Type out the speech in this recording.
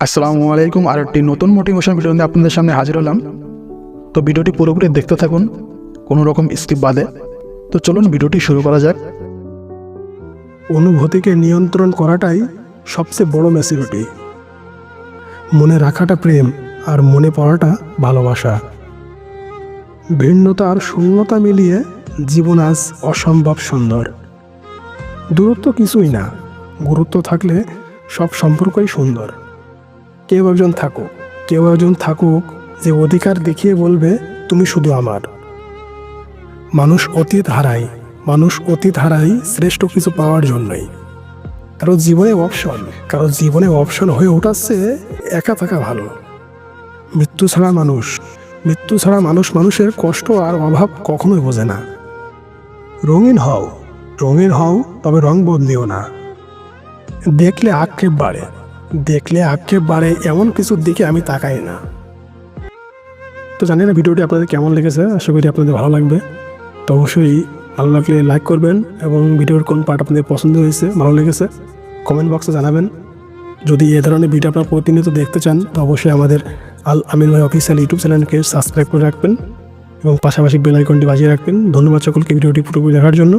আসসালামু আলাইকুম। আর একটি নতুন মোটিভেশন ভিডিও নিয়ে আপনাদের সামনে হাজির হলাম। তো ভিডিওটি পুরোপুরি দেখতে থাকুন, কোনো রকম স্কিপ বাদে। তো চলুন ভিডিওটি শুরু করা যাক। অনুভূতিকে নিয়ন্ত্রণ করাটাই সবচেয়ে বড় ম্যাচুরিটি। মনে রাখাটা প্রেম আর মনে পড়াটা ভালোবাসা। ভিন্নতা আর শূন্যতা মিলিয়ে জীবন আজ অসম্ভব সুন্দর। দূরত্ব কিছুই না, গুরুত্ব থাকলে সব সম্পর্কই সুন্দর। কেউ একজন থাকুক যে অধিকার দেখিয়ে বলবে তুমি শুধু আমার। মানুষ অতীত হারায় শ্রেষ্ঠ কিছু পাওয়ার জন্যই। কারো জীবনে অপশন হয়ে ওঠাচ্ছে একা থাকা ভালো। মৃত্যু ছাড়া মানুষের কষ্ট আর অভাব কখনোই বোঝে না। রঙিন হও তবে রং বদলিও না। দেখলে আক্ষেপ বাড়ে এমন কিছুর দিকে আমি তাকাই না। তো জানি না ভিডিওটি আপনাদের কেমন লেগেছে, আশা করি আপনাদের ভালো লাগবে। তো অবশ্যই ভালো লাগলে লাইক করবেন এবং ভিডিওর কোন পার্ট আপনাদের পছন্দ হয়েছে, ভালো লেগেছে কমেন্ট বক্সে জানাবেন। যদি এ ধরনের ভিডিও আপনারা প্রতিনিয়ত দেখতে চান তো অবশ্যই আমাদের আল আমিন ভাই অফিসিয়াল ইউটিউব চ্যানেলকে সাবস্ক্রাইব করে রাখবেন এবং পাশাপাশি বেল আইকনটি বাজিয়ে রাখবেন। ধন্যবাদ সকলকে ভিডিওটি পুরোপুরি দেখার জন্য।